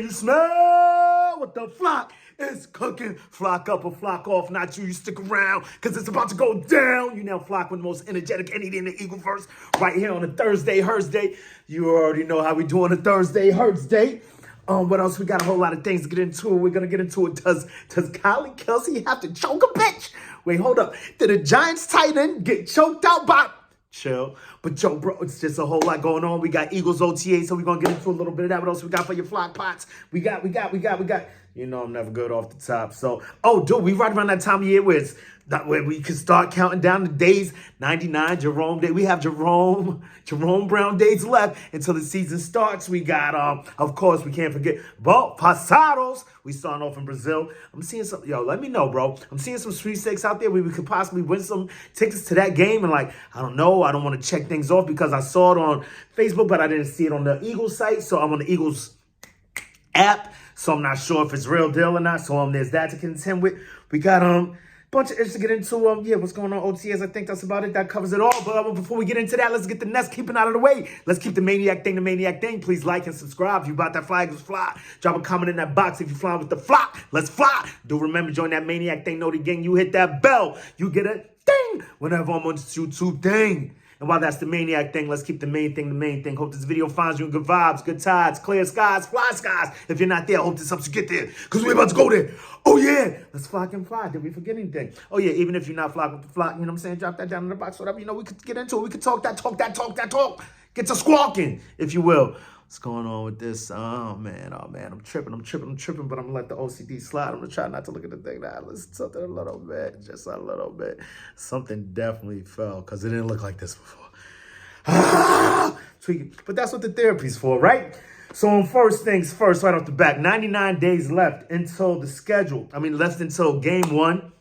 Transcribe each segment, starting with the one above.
You smell what the flock is cooking. Flock up or flock off, not you stick around, because it's about to go down. You now flock with the most energetic entity in the Eagleverse, right here on a Thursday, Hurts Day. You already know how we do on a Thursday, Hurts Day. What else? We got a whole lot of things to get into. We're going to get into it. Does Kylie, Kelce have to choke a bitch? Wait, hold up. Did a Giants tight end get choked out by... Chill. But yo, bro, it's just a whole lot going on. We got Eagles OTA, so we're going to get into a little bit of that. What else we got for your flock pots? We got. You know I'm never good off the top. So, dude, we right around that time of year where we can start counting down the days. 99, Jerome Day. We have Jerome Brown days left until the season starts. We got, of course, we can't forget, Pasados. We starting off in Brazil. I'm seeing some, let me know, bro. I'm seeing some sweepstakes out there where we could possibly win some tickets to that game. And I don't know. I don't want to check things off because I saw it on Facebook, but I didn't see it on the Eagles site. So I'm on the Eagles app. So I'm not sure if it's real deal or not. So there's that to contend with. We got bunch of issues to get into. What's going on OTAs? I think that's about it. That covers it all. But before we get into that, let's get the Nets keeping out of the way. Let's keep the maniac thing the maniac thing. Please like and subscribe. If you bought that flag, fly. Drop a comment in that box if you flying with the flock. Let's fly. Do remember, join that maniac thing. Know the gang. You hit that bell. You get a ding whenever I'm on this YouTube thing. And while that's the maniac thing, let's keep the main thing the main thing. Hope this video finds you in good vibes, good tides, clear skies, fly skies. If you're not there, hope this helps you get there, because we're about to go there. Oh, yeah. Let's flock and fly. Did we forget anything? Oh, yeah. Even if you're not flock with the flock, you know what I'm saying? Drop that down in the box. Whatever, we could get into it. We could talk. Get to squawking, if you will. What's going on with this? Oh, man. I'm tripping, but I'm going to let the OCD slide. I'm going to try not to look at the thing now. Listen to something a little bit, just a little bit. Something definitely fell because it didn't look like this before. Tweaking. But that's what the therapy's for, right? So first things first, right off the bat, 99 days left until the schedule. Less until game one.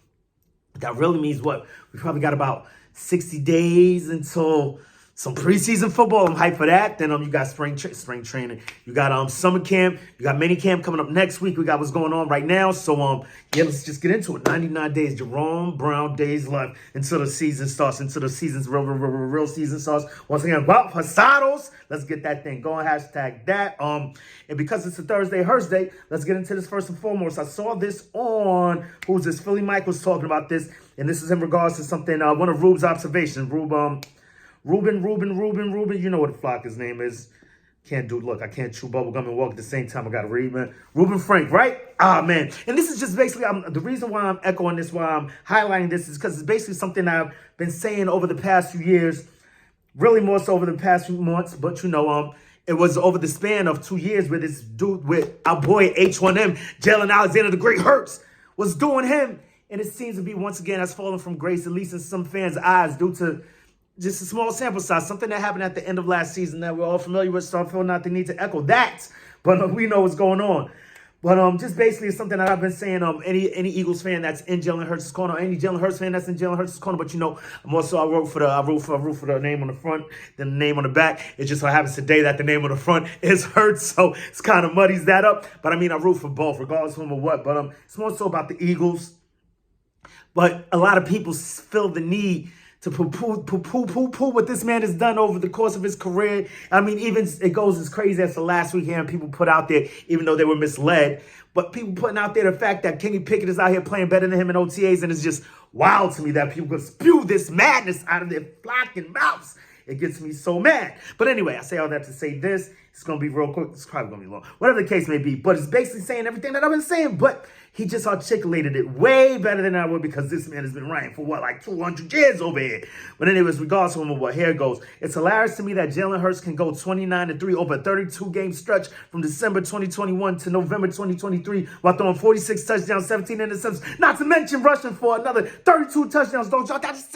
That really means what? We probably got about 60 days until some preseason football. I'm hyped for that. Then you got spring training. You got summer camp. You got mini camp coming up next week. We got what's going on right now. So let's just get into it. 99 days, Jerome Brown days left until the season starts. Until the season's real season starts. Once again, Pasados. Let's get that thing going. Hashtag that. And because it's a Thursday, Hurts Day, let's get into this first and foremost. I saw this on who's this? Philly Mike was talking about this, and this is in regards to something. One of Rube's observations. Ruben, you know what the flock his name is. I can't chew bubble gum and walk at the same time. I got to read, man. Ruben Frank, right? Man. And this is just basically, the reason why I'm echoing this, why I'm highlighting this is because it's basically something I've been saying over the past few years, really more so over the past few months, but it was over the span of 2 years where this dude with our boy H1M, Jalen Alexander, the great Hurts, was doing him. And it seems to be, once again, has fallen from grace, at least in some fans' eyes, due to just a small sample size, something that happened at the end of last season that we're all familiar with, so I feel not the need to echo that. But we know what's going on. But just basically it's something that I've been saying, any Eagles fan that's in Jalen Hurts' corner, or any Jalen Hurts fan that's in Jalen Hurts' corner, but I'm also, I root for the name on the front, then the name on the back. It just so happens today that the name on the front is Hurts, so it's kind of muddies that up. But I root for both, regardless of whom or what. But it's more so about the Eagles. But a lot of people feel the need to poo what this man has done over the course of his career. Even it goes as crazy as the last week hearing people put out there, even though they were misled, but people putting out there the fact that Kenny Pickett is out here playing better than him in OTAs, and it's just wild to me that people could spew this madness out of their flocking mouths. It gets me so mad. But anyway, I say all that to say this. It's going to be real quick. It's probably going to be long. Whatever the case may be. But it's basically saying everything that I've been saying. But he just articulated it way better than I would, because this man has been writing for, 200 years over here. But anyways, regardless of what, here goes. It's hilarious to me that Jalen Hurts can go 29-3 over a 32-game stretch from December 2021 to November 2023 while throwing 46 touchdowns, 17 interceptions, not to mention rushing for another 32 touchdowns. Don't y'all? That's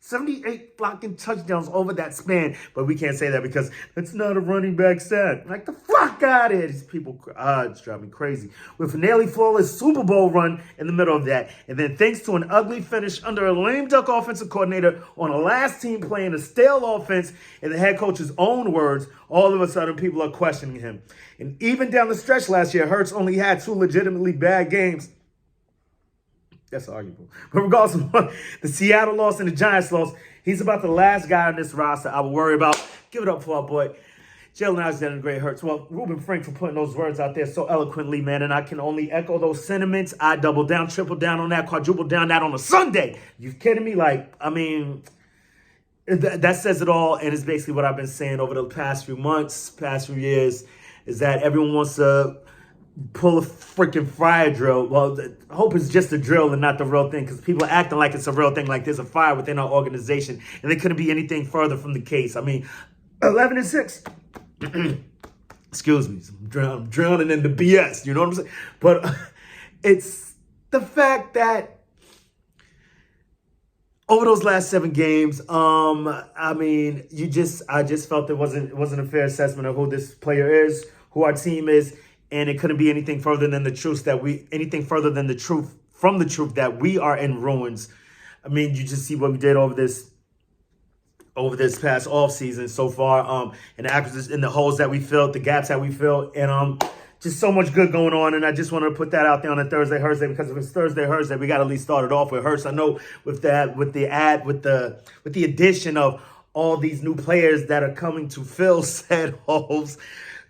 78 blocking touchdowns over that span. But we can't say that because it's not a running back stat. The fuck out of here. These people, it's driving me crazy. With a nearly flawless Super Bowl run in the middle of that. And then thanks to an ugly finish under a lame duck offensive coordinator on a last team playing a stale offense, in the head coach's own words, all of a sudden people are questioning him. And even down the stretch last year, Hurts only had 2 legitimately bad games. That's arguable. But regardless of the Seattle loss and the Giants loss, he's about the last guy on this roster I would worry about. Give it up for our boy. Jalen Alexander-Gray hurts. Well, Ruben Frank for putting those words out there so eloquently, man, and I can only echo those sentiments. I double down, triple down on that, quadruple down that on a Sunday. You kidding me? Like, I mean, that says it all, and it's basically what I've been saying over the past few months, past few years, is that everyone wants to pull a freaking fire drill. Well, I hope it's just a drill and not the real thing, because people are acting like it's a real thing, like there's a fire within our organization, and it couldn't be anything further from the case. I mean, 11-6. Excuse me, I'm drowning in the BS, you know what I'm saying? But it's the fact that over those last 7 games, I mean, I just felt it wasn't a fair assessment of who this player is, who our team is, and it couldn't be anything further than the truth that we are in ruins. I mean, you just see what we did over this past offseason so far, and the acquisitions, and the holes that we filled, the gaps that we filled, and just so much good going on. And I just wanted to put that out there on a Thursday, because if it's Thursday, we got to at least start it off with Hurts. I know with the addition of all these new players that are coming to fill said holes,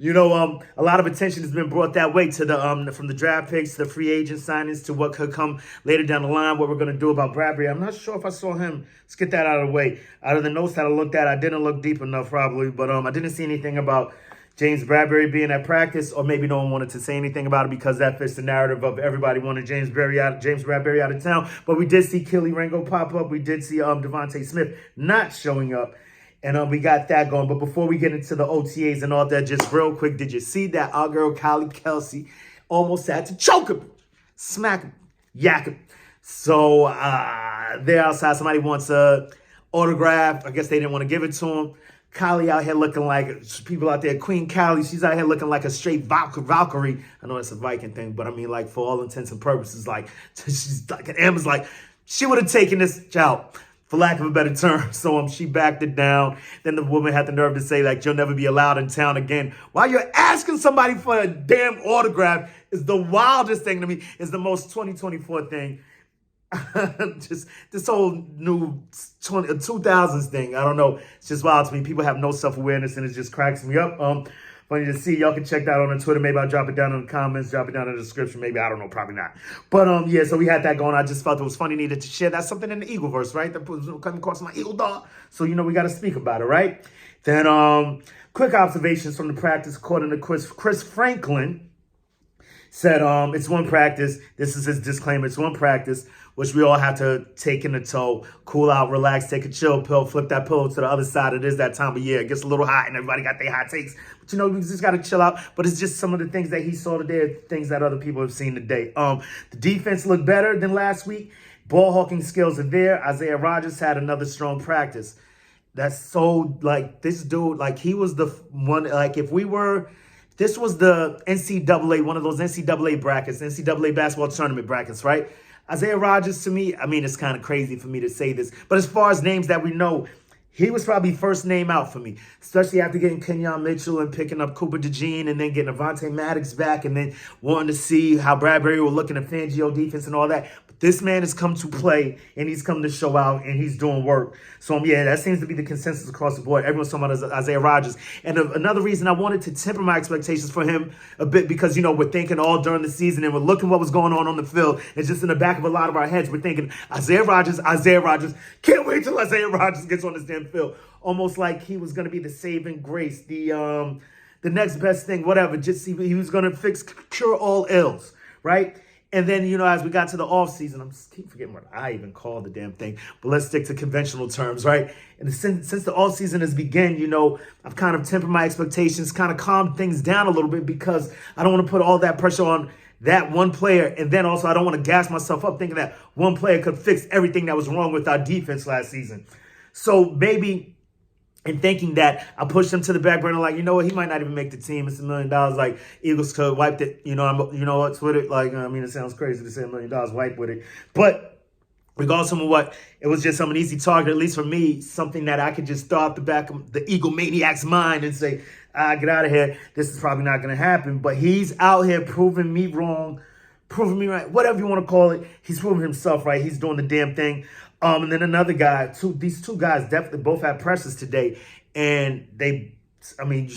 you know, a lot of attention has been brought that way to the from the draft picks, the free agent signings, to what could come later down the line, what we're going to do about Bradbury. I'm not sure if I saw him. Let's get that out of the way. Out of the notes that I looked at, I didn't look deep enough probably, but I didn't see anything about James Bradbury being at practice, or maybe no one wanted to say anything about it because that fits the narrative of everybody wanted James Bradbury out of town. But we did see Kylie Rango pop up. We did see Devontae Smith not showing up. And we got that going. But before we get into the OTAs and all that, just real quick, did you see that our girl Kylie Kelce almost had to choke him, smack him, yak him? So they're outside. Somebody wants a autograph. I guess they didn't want to give it to him. Kylie out here looking like, people out there, Queen Kylie, she's out here looking like a straight Valkyrie. I know it's a Viking thing, but I mean, like, for all intents and purposes, like, she's like, Amber's like, she would have taken this out, for lack of a better term. So she backed it down. Then the woman had the nerve to say, like, you'll never be allowed in town again. While you're asking somebody for a damn autograph is the wildest thing to me. Is the most 2024 thing. Just this whole new 2000s thing. I don't know. It's just wild to me. People have no self-awareness, and it just cracks me up. Funny to see. Y'all can check that out on Twitter. Maybe I'll drop it down in the comments, drop it down in the description. Maybe, I don't know, probably not. But yeah, so we had that going. I just felt it was funny, needed to share. That's something in the Eagleverse, right? That was coming across my Eagle dog. So, you know, we got to speak about it, right? Then quick observations from the practice, according to Chris Franklin, said it's one practice. This is his disclaimer. It's one practice, which we all have to take in the toe, cool out, relax, take a chill pill, flip that pillow to the other side. It is that time of year. It gets a little hot and everybody got their hot takes. But, you know, we just got to chill out. But it's just some of the things that he saw today, things that other people have seen today. The defense looked better than last week. Ball hawking skills are there. Isaiah Rodgers had another strong practice. That's so, like, this dude, like, he was the one, like, this was the NCAA, one of those NCAA brackets, NCAA basketball tournament brackets, right? Isaiah Rodgers, to me, I mean, it's kind of crazy for me to say this, but as far as names that we know, he was probably first name out for me, especially after getting Kenyon Mitchell and picking up Cooper DeJean and then getting Avonte Maddox back and then wanting to see how Bradbury will look in the Fangio defense and all that. This man has come to play, and he's come to show out, and he's doing work. So, yeah, that seems to be the consensus across the board. Everyone's talking about Isaiah Rodgers. And another reason I wanted to temper my expectations for him a bit, because, you know, we're thinking all during the season, and we're looking what was going on the field. It's just in the back of a lot of our heads, we're thinking, Isaiah Rodgers. Can't wait till Isaiah Rodgers gets on this damn field. Almost like he was going to be the saving grace, the next best thing, whatever. Just he was going to cure all ills, right? And then, you know, as we got to the offseason, I'm just keep forgetting what I even call the damn thing, but let's stick to conventional terms, right? And since the offseason has begun, you know, I've kind of tempered my expectations, kind of calmed things down a little bit, because I don't want to put all that pressure on that one player. And then also I don't want to gas myself up thinking that one player could fix everything that was wrong with our defense last season. So maybe, and thinking that I pushed him to the back burner, like, you know what, he might not even make the team. It's $1 million. Like, Eagles could wipe it. You know what's with it? Like, I mean, it sounds crazy to say $1 million wipe with it, but regardless of what, it was just an easy target, at least for me, something that I could just throw out the back of the Eagle maniac's mind and say, get out of here. This is probably not going to happen. But he's out here proving me wrong, proving me right, whatever you want to call it. He's proving himself right. He's doing the damn thing. And then another guy, these two guys definitely both had pressures today, and they I mean,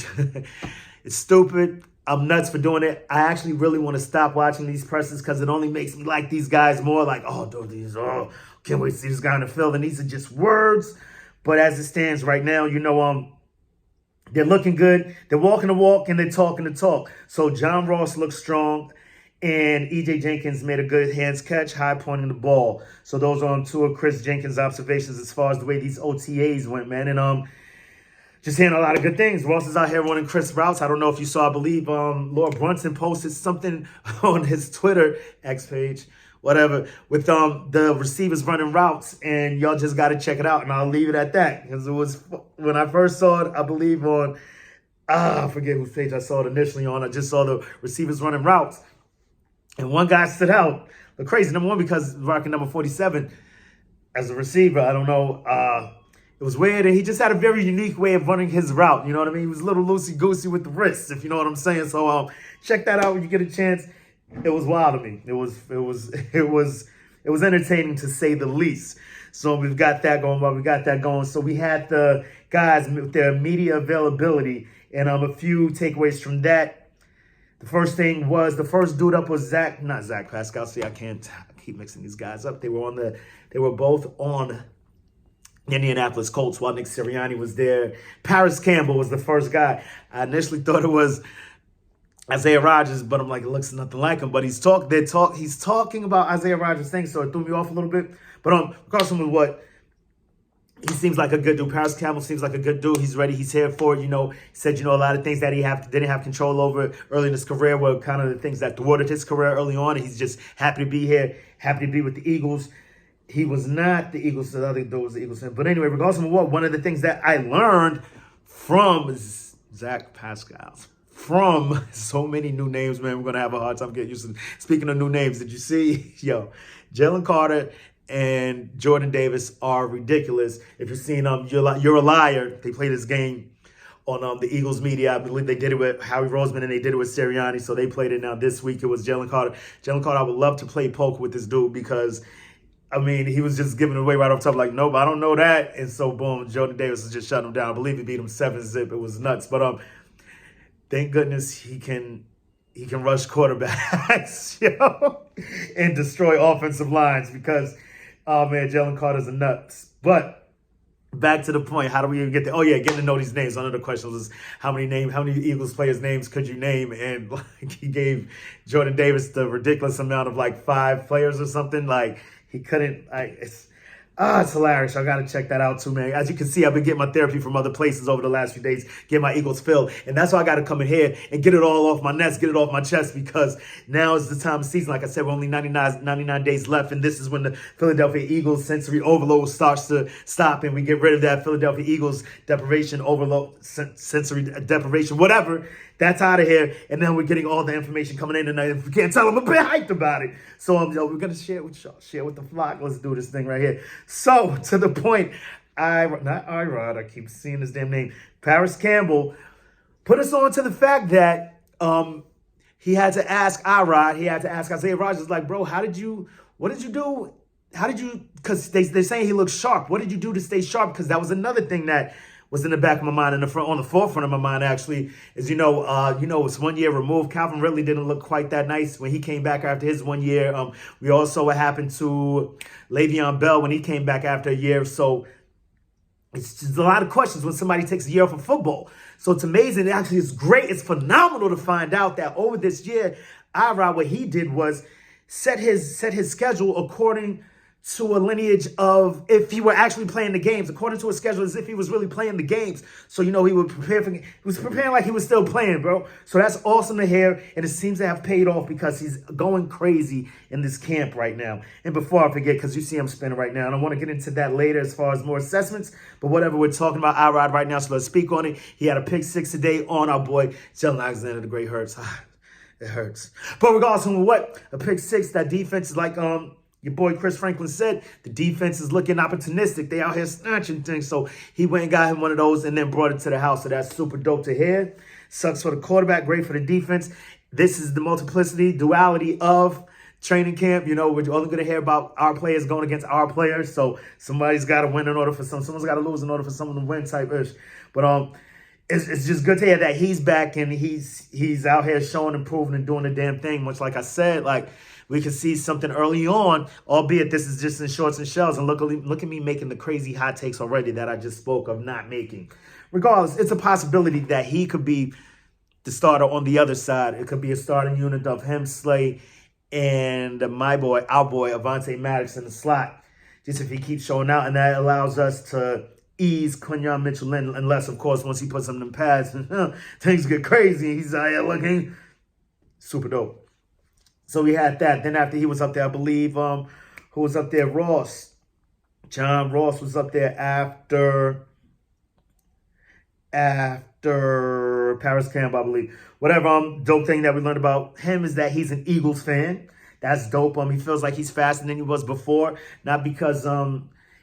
it's stupid. I'm nuts for doing it. I actually really want to stop watching these presses because it only makes me like these guys more. Like, oh, dude, can't wait to see this guy in the field. And these are just words. But as it stands right now, they're looking good. They're walking the walk and they're talking the talk. So John Ross looks strong. And E.J. Jenkins made a good hands catch, high pointing the ball. So those are two of Chris Jenkins' observations as far as the way these OTAs went, man. And just hearing a lot of good things. Ross is out here running crisp routes. I don't know if you saw, I believe Lord Brunson posted something on his Twitter X page, whatever, with the receivers running routes. And y'all just got to check it out. And I'll leave it at that. Because it was, when I first saw it, I believe on, I forget whose page I saw it initially on. I just saw the receivers running routes. And one guy stood out. The crazy, number one, because rocking number 47 as a receiver, I don't know. It was weird, and he just had a very unique way of running his route. You know what I mean? He was a little loosey-goosey with the wrists, if you know what I'm saying. So check that out when you get a chance. It was wild to me. It was entertaining to say the least. So we've got that going. So we had the guys with their media availability, and a few takeaways from that. The first thing was, the first dude up was not Zach Pascal. See, I keep mixing these guys up. They were both on the Indianapolis Colts while Nick Sirianni was there. Paris Campbell was the first guy. I initially thought it was Isaiah Rodgers, but I'm like, it looks nothing like him. But he's talking about Isaiah Rodgers things, so it threw me off a little bit. But regardless of what, he seems like a good dude. Paris Campbell seems like a good dude. He's ready. He's here for it. He said, a lot of things that he didn't have control over early in his career were kind of the things that thwarted his career early on. And he's just happy to be here, happy to be with the Eagles. He was not the Eagles. The other dude was the Eagles. But anyway, regardless of what, one of the things that I learned from Zach Pascal, from so many new names, man, we're going to have a hard time getting used to. Speaking of new names, did you see, Jalen Carter and Jordan Davis are ridiculous. If you've seen You're a Liar, they play this game on the Eagles media. I believe they did it with Howie Roseman and they did it with Sirianni, so they played it now. This week it was Jalen Carter. Jalen Carter, I would love to play poker with this dude because, he was just giving it away right off the top, like, nope, I don't know that. And so, boom, Jordan Davis is just shutting him down. I believe he beat him 7-zip. It was nuts. But thank goodness he can rush quarterbacks, and destroy offensive lines because, oh, man, Jalen Carter's a nuts. But back to the point, how do we even get there? Oh, yeah, getting to know these names. One of the questions was how many Eagles players' names could you name? And he gave Jordan Davis the ridiculous amount of 5 players or something. He couldn't. It's hilarious. I got to check that out too, man. As you can see, I've been getting my therapy from other places over the last few days, getting my Eagles filled. And that's why I got to come in here and get it all off my nest, get it off my chest, because now is the time of season. Like I said, we're only 99 days left, and this is when the Philadelphia Eagles sensory overload starts to stop, and we get rid of that Philadelphia Eagles sensory deprivation, whatever. That's out of here, and then we're getting all the information coming in tonight. If we can't tell them, I'm a bit hyped about it. So we're gonna share it with y'all, share with the flock. Let's do this thing right here. So to the point, I keep seeing this damn name. Paris Campbell put us on to the fact that he had to ask he had to ask Isaiah Rodgers, like, bro, what did you do? Because they're saying he looks sharp. What did you do to stay sharp? Because that was another thing that was in the back of my mind, on the forefront of my mind, actually, is, it's 1 year removed. Calvin Ridley didn't look quite that nice when he came back after his 1 year. We also, what happened to Le'Veon Bell when he came back after a year. So it's just a lot of questions when somebody takes a year off of football. So it's amazing. Actually, it's great. It's phenomenal to find out that over this year, what he did was set his schedule according to a lineage of if he were actually playing the games, according to a schedule as if he was really playing the games. So, he was preparing like he was still playing, bro. So that's awesome to hear, and it seems to have paid off because he's going crazy in this camp right now. And before I forget, because you see I'm spinning right now, and I want to get into that later as far as more assessments, but whatever, we're talking about Irod right now, so let's speak on it. He had a pick 6 today on our boy, Jalen Alexander, the great hurts. It hurts. But regardless of what, a pick 6, that defense is like, your boy Chris Franklin said, the defense is looking opportunistic. They out here snatching things. So he went and got him one of those and then brought it to the house. So that's super dope to hear. Sucks for the quarterback, great for the defense. This is the duality of training camp. We're only going to hear about our players going against our players. So somebody's got to win in order for someone's got to lose in order for someone to win type ish. But it's just good to hear that he's back and he's out here showing and proving and doing the damn thing. Much like I said, like we can see something early on, albeit this is just in shorts and shells. And look at me making the crazy hot takes already that I just spoke of not making. Regardless, it's a possibility that he could be the starter on the other side. It could be a starting unit of him, Slay, and our boy, Avonte Maddox in the slot. Just if he keeps showing out, and that allows us to ease Quinyon Mitchell in, unless, of course, once he puts him in pads, things get crazy. He's out here looking super dope. So we had that. Then after he was up there, I believe, who was up there? Ross. John Ross was up there after Paris Campbell, I believe. Whatever. Dope thing that we learned about him is that he's an Eagles fan. That's dope. He feels like he's faster than he was before. Not because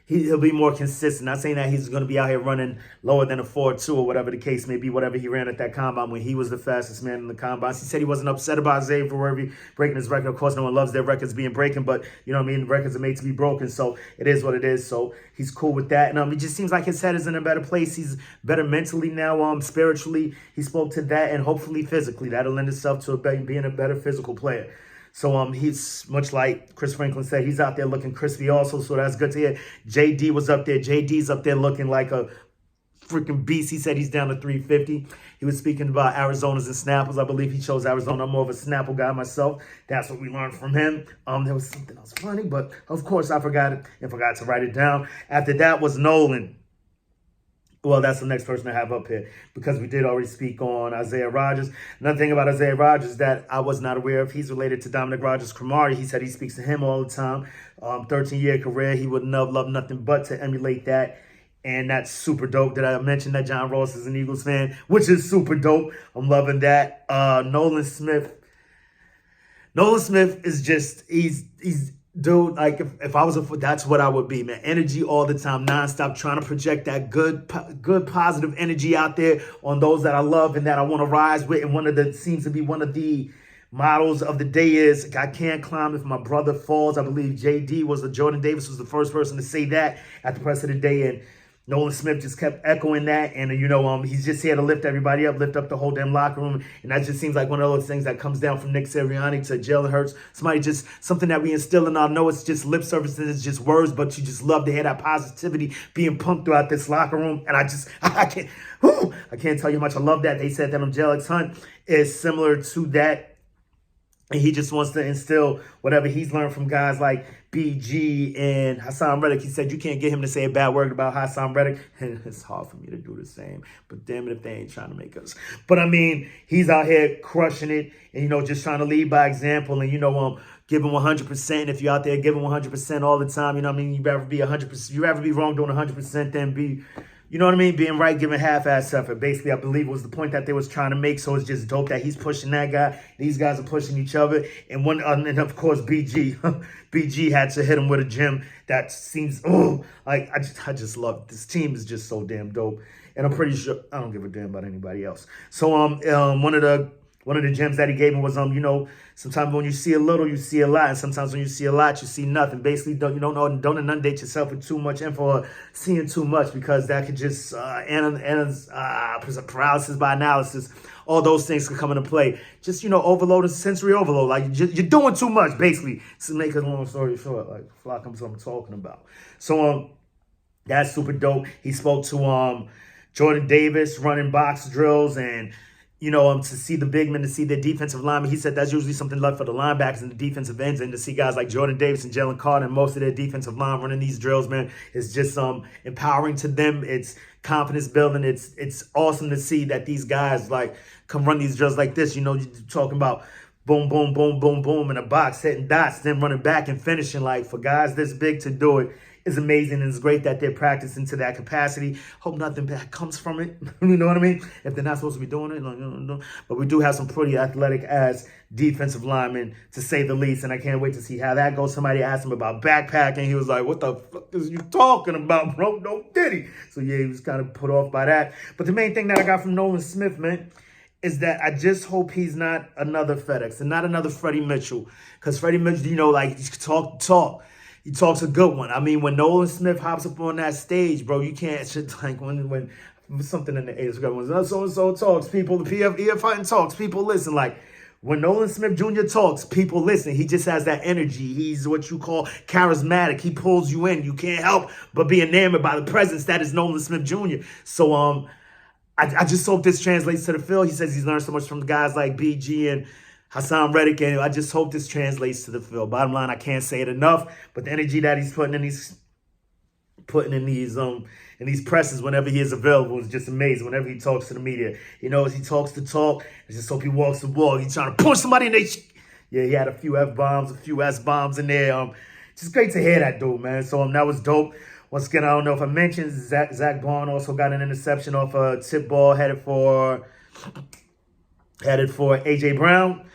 he'll be more consistent. Not saying that he's going to be out here running lower than a 4.2 or whatever the case may be, whatever he ran at that combine when he was the fastest man in the combines. He said he wasn't upset about Xavier breaking his record. Of course, no one loves their records being breaking, but you know what I mean? Records are made to be broken, so it is what it is. So he's cool with that. And it just seems like his head is in a better place. He's better mentally now, spiritually. He spoke to that, and hopefully physically. That'll lend itself to being a better physical player. So he's much like Chris Franklin said, he's out there looking crispy also, so that's good to hear. JD was up there. JD's up there looking like a freaking beast. He said he's down to 350. He was speaking about Arizonas and Snapples. I believe he chose Arizona. I'm more of a Snapple guy myself. That's what we learned from him. There was something else funny, but of course I forgot it and forgot to write it down. After that was Nolan. Well, that's the next person I have up here because we did already speak on Isaiah Rodgers. Another thing about Isaiah Rodgers that I was not aware of, he's related to Dominic Rodgers-Cromartie. He said he speaks to him all the time. 13-year career. He would love nothing but to emulate that. And that's super dope. Did I mention that John Ross is an Eagles fan, which is super dope. I'm loving that. Nolan Smith is just, he's dude, like if I was that's what I would be, man. Energy all the time, nonstop, trying to project that good positive energy out there on those that I love and that I want to rise with. And seems to be one of the models of the day is I can't climb if my brother falls. I believe Jordan Davis was the first person to say that at the press of the day, and Nolan Smith just kept echoing that, and he's just here to lift everybody up, lift up the whole damn locker room, and that just seems like one of those things that comes down from Nick Sirianni to Jalen Hurts. Something that we instill, and I know it's just lip service, it's just words, but you just love to hear that positivity being pumped throughout this locker room, and I can't tell you how much I love that. They said that Jelix Hunt is similar to that, and he just wants to instill whatever he's learned from guys like BG and Hassan Reddick. He said you can't get him to say a bad word about Hassan Reddick. And it's hard for me to do the same. But damn it if they ain't trying to make us. But I mean, he's out here crushing it and, just trying to lead by example and, giving 100%. If you're out there giving 100% all the time, you you'd rather be 100%. You'd rather be wrong doing 100% than be, being right, giving half-ass effort. Basically, I believe was the point that they was trying to make. So it's just dope that he's pushing that guy. These guys are pushing each other. And and of course, BG. BG had to hit him with a gem that seems, I just love it. This team is just so damn dope. And I'm pretty sure, I don't give a damn about anybody else. So one of the gems that he gave me was, sometimes when you see a little, you see a lot. And sometimes when you see a lot, you see nothing. Basically, don't inundate yourself with too much info or seeing too much because that could just, paralysis by analysis. All those things could come into play. Just, overload and sensory overload. Like, you're doing too much, basically. To make a long story short, like, flock comes what I'm talking about. So, that's super dope. He spoke to Jordan Davis running box drills and, to see the big men, to see their defensive linemen. He said that's usually something left for the linebackers and the defensive ends, and to see guys like Jordan Davis and Jalen Carter and most of their defensive line running these drills, man, is just empowering to them. It's confidence building. It's awesome to see that these guys like come run these drills like this. You're talking about boom, boom, boom, boom, boom in a box, hitting dots, then running back and finishing. Like for guys this big to do it is amazing, and it's great that they're practicing to that capacity. Hope nothing bad comes from it. You know what I mean? If they're not supposed to be doing it, but we do have some pretty athletic ass defensive linemen, to say the least, and I can't wait to see how that goes. Somebody asked him about backpacking. He was like, "What the fuck is you talking about, bro? No diddy." So yeah, he was kind of put off by that. But the main thing that I got from Nolan Smith, man, is that I just hope he's not another FedEx and not another Freddie Mitchell, because Freddie Mitchell, like he talk. He talks a good one. I mean, when Nolan Smith hops up on that stage, bro, you can't like when something in the Instagram was so-and-so talks, people, the EF Hunting talks, people listen. Like, when Nolan Smith Jr. talks, people listen. He just has that energy. He's what you call charismatic. He pulls you in. You can't help but be enamored by the presence that is Nolan Smith Jr. So I just hope this translates to the field. He says he's learned so much from guys like BG and Hassan Reddick, and I just hope this translates to the field. Bottom line, I can't say it enough, but the energy that he's putting in these presses whenever he is available is just amazing. Whenever he talks to the media, he knows he talks the talk. I just hope he walks the walk. He's trying to punch somebody in the yeah. He had a few F-bombs, a few S-bombs in there. Just great to hear that dude, man. So that was dope. Once again, I don't know if I mentioned Zach Bond also got an interception off a tip ball headed for AJ Brown.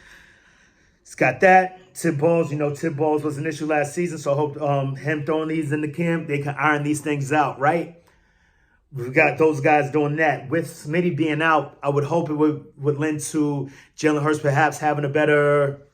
He's got that. Tip balls, tip balls was an issue last season, so I hope him throwing these in the camp, they can iron these things out, right? We've got those guys doing that. With Smitty being out, I would hope it would lend to Jalen Hurts perhaps having a better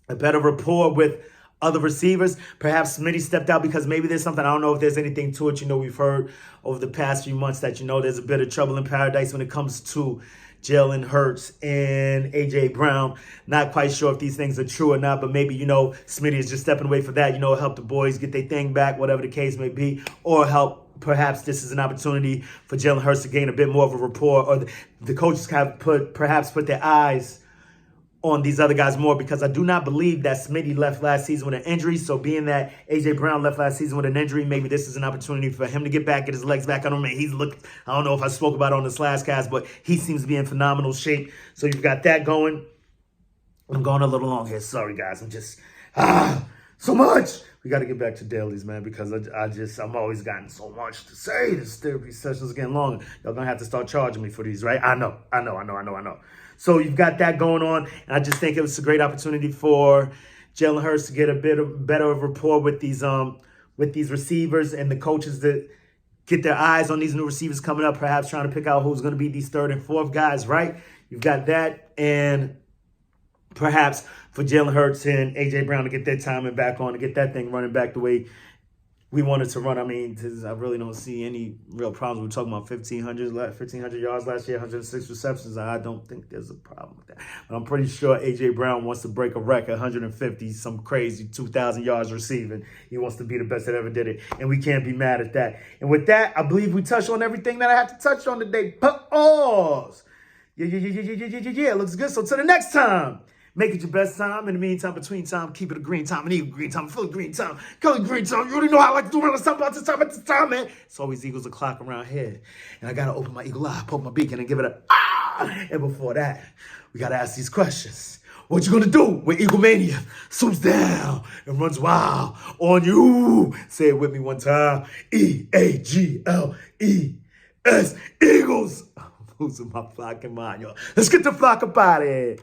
rapport with other receivers. Perhaps Smitty stepped out because maybe there's something. I don't know if there's anything to it. We've heard over the past few months that, there's a bit of trouble in paradise when it comes to Jalen Hurts and A.J. Brown. Not quite sure if these things are true or not, but maybe, Smitty is just stepping away for that, help the boys get their thing back, whatever the case may be, or help. Perhaps this is an opportunity for Jalen Hurts to gain a bit more of a rapport, or the coaches have put their eyes on these other guys more, because I do not believe that Smitty left last season with an injury. So being that A.J. Brown left last season with an injury, maybe this is an opportunity for him to get back, get his legs back. I don't know if I spoke about it on this last cast, but he seems to be in phenomenal shape. So you've got that going. I'm going a little long here. Sorry, guys. I'm just, so much. We got to get back to dailies, man, because I'm always gotten so much to say. This therapy session's getting longer. Y'all going to have to start charging me for these, right? I know. So you've got that going on, and I just think it was a great opportunity for Jalen Hurts to get a better rapport with these receivers, and the coaches that get their eyes on these new receivers coming up, perhaps trying to pick out who's going to be these third and fourth guys, right? You've got that, and perhaps for Jalen Hurts and A.J. Brown to get their timing back on, to get that thing running back the way we wanted to run. I mean, I really don't see any real problems. We're talking about 1,500 yards last year, 106 receptions. I don't think there's a problem with that. But I'm pretty sure A.J. Brown wants to break a record, 150, some crazy 2,000 yards receiving. He wants to be the best that ever did it, and we can't be mad at that. And with that, I believe we touched on everything that I had to touch on today. Pause. Yeah, looks good. So till the next time. Make it your best time. In the meantime, between time, keep it a green time, an Eagle green time, Philly green time, Kelly green time. You already know how I like to do around this time, about this time, at this time, man. It's always Eagles o'clock around here. And I got to open my eagle eye, poke my beacon, and give it a ah. And before that, we got to ask these questions. What you going to do when Eagle Mania swoops down and runs wild on you? Say it with me one time. EAGLES, Eagles. I'm losing my flocking mind, y'all. Let's get the flock up out of here.